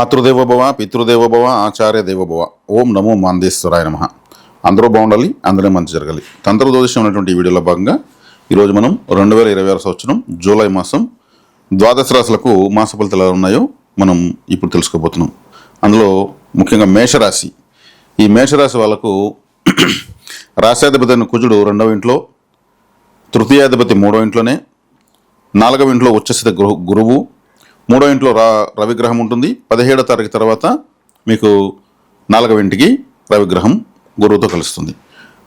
మాతృదేవోభవ పితృదేవోభవ ఆచార్య దేవోభవ. ఓం నమో మాందేశ్వరాయ నమః. అందరూ బాగుండాలి, అందరూ మంచి జరగాలి. తంత్ర జ్యోతిషం అనేటువంటి ఈ వీడియోలో భాగంగా ఈరోజు మనం 2026 సంవత్సరం జూలై మాసం ద్వాదశ రాశులకు మాస ఫలితాలు ఎలా ఉన్నాయో మనం ఇప్పుడు తెలుసుకోబోతున్నాం. అందులో ముఖ్యంగా మేషరాశి. ఈ మేషరాశి వాళ్ళకు రాశ్యాధిపతి అయిన కుజుడు 2వ ఇంట్లో, తృతీయాధిపతి 3వ ఇంట్లోనే, 4వ ఇంట్లో ఉచ్చస్థిత గురువు, 3వ ఇంట్లో రవిగ్రహం ఉంటుంది. 17వ తారీఖు తర్వాత మీకు 4వ ఇంటికి రవిగ్రహం గురువుతో కలుస్తుంది.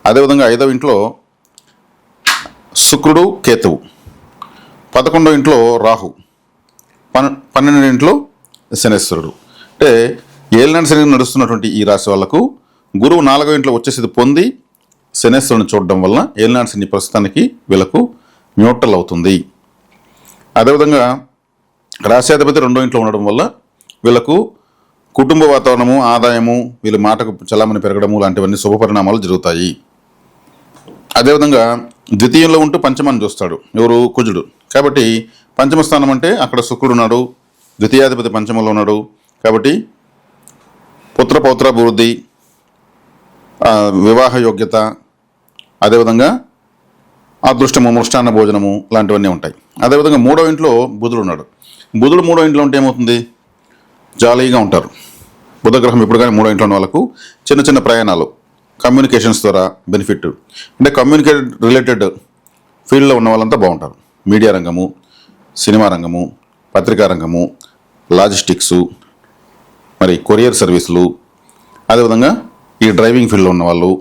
అదేవిధంగా 5వ ఇంట్లో శుక్రుడు కేతువు, 11వ ఇంట్లో రాహు, 12వ ఇంట్లో శనేశ్వరుడు. అంటే ఏలినాటి శని నడుస్తున్నటువంటి ఈ రాశి వాళ్లకు గురువు 4వ ఇంట్లో వచ్చేసి పొంది శనేశ్వరుని చూడడం వల్ల ఏలినాటి శని ప్రస్తుతానికి వీళ్ళకు న్యూట్రల్ అవుతుంది. అదేవిధంగా రాశ్యాధిపతి 2వ ఇంట్లో ఉండడం వల్ల వీళ్ళకు కుటుంబ వాతావరణము, ఆదాయము, వీళ్ళ మాటకు చలామణి పెరగడము లాంటివన్నీ శుభ పరిణామాలు జరుగుతాయి. అదేవిధంగా ద్వితీయంలో ఉంటూ పంచమాన్ని చూస్తాడు ఎవరు? కుజుడు. కాబట్టి పంచమ స్థానం అంటే అక్కడ శుక్రుడు ఉన్నాడు, ద్వితీయాధిపతి పంచమంలో ఉన్నాడు. కాబట్టి పుత్ర పౌత్రాభివృద్ధి, వివాహ యోగ్యత, అదేవిధంగా అదృష్టము, మృష్టాన్న భోజనము లాంటివన్నీ ఉంటాయి. అదేవిధంగా 3వ ఇంట్లో బుధుడు ఉన్నాడు. బుధుడు 3వ ఇంట్లో ఉంటే ఏమవుతుంది? జాలీగా ఉంటారు. బుధగ్రహం ఇప్పుడు కానీ 3వ ఇంట్లో ఉన్న వాళ్ళకు చిన్న చిన్న ప్రయాణాలు, కమ్యూనికేషన్స్ ద్వారా బెనిఫిట్. అంటే కమ్యూనికేట్ రిలేటెడ్ ఫీల్డ్లో ఉన్న వాళ్ళంతా బాగుంటారు. మీడియా రంగము, సినిమా రంగము, పత్రికా రంగము, లాజిస్టిక్సు, మరి కొరియర్ సర్వీసులు, అదేవిధంగా ఈ డ్రైవింగ్ ఫీల్డ్లో ఉన్న వాళ్ళు,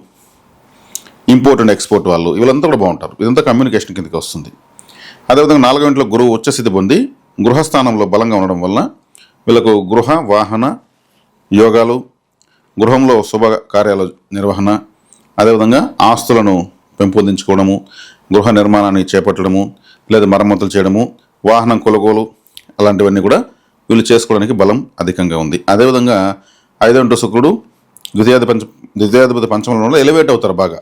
ఇంపోర్ట్ అండ్ ఎక్స్పోర్ట్ వాళ్ళు, వీళ్ళంతా కూడా బాగుంటారు. ఇదంతా కమ్యూనికేషన్ కిందకి వస్తుంది. అదేవిధంగా 4వ ఇంట్లో గురువు ఉచ్చస్థితి పొంది గృహస్థానంలో బలంగా ఉండడం వల్ల వీళ్ళకు గృహ వాహన యోగాలు, గృహంలో శుభ కార్యాల నిర్వహణ, అదేవిధంగా ఆస్తులను పెంపొందించుకోవడము, గృహ నిర్మాణాన్ని చేపట్టడము, లేదా మరమ్మతులు చేయడము, వాహనం కొనుగోలు అలాంటివన్నీ కూడా వీళ్ళు చేసుకోవడానికి బలం అధికంగా ఉంది. అదేవిధంగా 5వ ఇంట్లో శుక్రుడు ద్వితీయాధిపతి పంచమంలో ఎలివేట్ అవుతారు బాగా.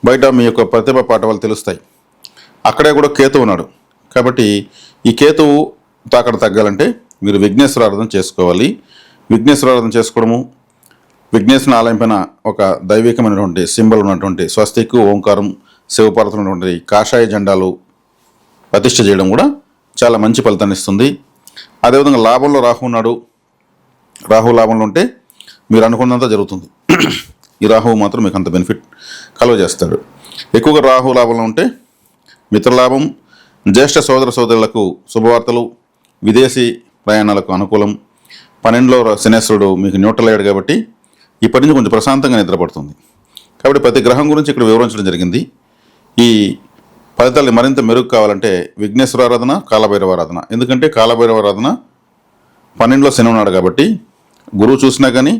బయట మీ యొక్క ప్రతిభ పాఠవాలు తెలుస్తాయి. అక్కడే కూడా కేతువు ఉన్నాడు. కాబట్టి ఈ కేతువు తాకడ తగ్గాలంటే మీరు విఘ్నేశ్వర ఆరాధన చేసుకోవాలి. విఘ్నేశ్వర ఆరాధన చేసుకోవడము, విఘ్నేశ్వర ఆలయం పైన ఒక దైవికమైనటువంటి సింబల్ ఉన్నటువంటి స్వస్తిక్, ఓంకారం, శివపార్వతులు ఉన్నటువంటి కాషాయ జెండాలు ప్రతిష్ఠ చేయడం కూడా చాలా మంచి ఫలితాన్ని ఇస్తుంది. అదేవిధంగా లాభంలో రాహు ఉన్నాడు. రాహు లాభంలో ఉంటే మీరు అనుకున్నంత జరుగుతుంది. ఈ రాహువు మాత్రం మీకు అంత బెనిఫిట్ కలుగజేస్తాడు. ఎక్కువగా రాహు లాభంలో ఉంటే మిత్రలాభం, జ్యేష్ఠ సోదర సోదరులకు శుభవార్తలు, విదేశీ ప్రయాణాలకు అనుకూలం. 12లో శనేశ్వరుడు మీకు న్యూట్రల్ అయ్యాడు కాబట్టి ఇప్పటి నుంచి కొంచెం ప్రశాంతంగా నిద్రపడుతుంది. కాబట్టి ప్రతి గ్రహం గురించి ఇక్కడ వివరించడం జరిగింది. ఈ ఫలితాలు మరింత మెరుగు కావాలంటే విఘ్నేశ్వర ఆరాధన, కాలభైరవ ఆరాధన. ఎందుకంటే కాలభైరవ ఆరాధన 12లో శని ఉన్నాడు కాబట్టి గురువు చూసినా కానీ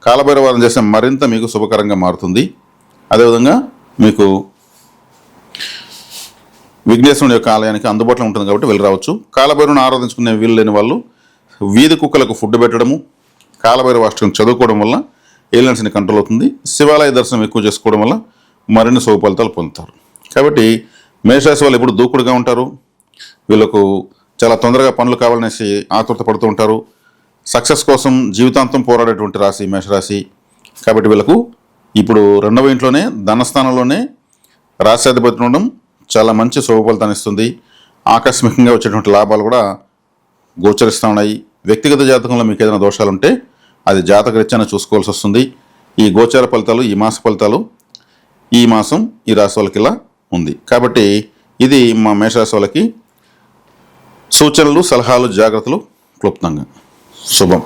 కాలభైరవ ఆరాధన చేస్తే మరింత మీకు శుభకరంగా మారుతుంది. అదేవిధంగా మీకు విఘ్నేశ్వరుని యొక్క ఆలయానికి అందుబాటులో ఉంటుంది కాబట్టి వెళ్ళి రావచ్చు. కాలభైరవుని ఆరాధించుకునే వీలు లేని వాళ్ళు వీధి కుక్కలకు ఫుడ్ పెట్టడము, కాలభైరవ అష్టకం చదువుకోవడం వల్ల ఏలినాటి శని కంట్రోల్ అవుతుంది. శివాలయ దర్శనం ఎక్కువ చేసుకోవడం వల్ల మరిన్ని శుభ ఫలితాలు పొందుతారు. కాబట్టి మేషరాశి వాళ్ళు ఎప్పుడు దూకుడుగా ఉంటారు. వీళ్ళకు చాలా తొందరగా పనులు కావాలనేసి ఆతృత పడుతూ ఉంటారు. సక్సెస్ కోసం జీవితాంతం పోరాడేటువంటి రాశి మేషరాశి. కాబట్టి వీళ్ళకు ఇప్పుడు 2వ ఇంట్లోనే ధనస్థానంలోనే రాశ్యాధిపతి ఉండడం చాలా మంచి శుభ ఫలితాన్ని ఇస్తుంది. ఆకస్మికంగా వచ్చేటువంటి లాభాలు కూడా గోచరిస్తూ ఉన్నాయి. వ్యక్తిగత జాతకంలో మీకు ఏదైనా దోషాలు ఉంటే అది జాతకరీత్యానే చూసుకోవాల్సి వస్తుంది. ఈ గోచార ఫలితాలు, ఈ మాస ఫలితాలు ఈ మాసం ఈ రాశి వాళ్ళకి ఇలా ఉంది. కాబట్టి ఇది మా మేషరాశి వాళ్ళకి సూచనలు, సలహాలు, జాగ్రత్తలు క్లుప్తంగా. శుభం.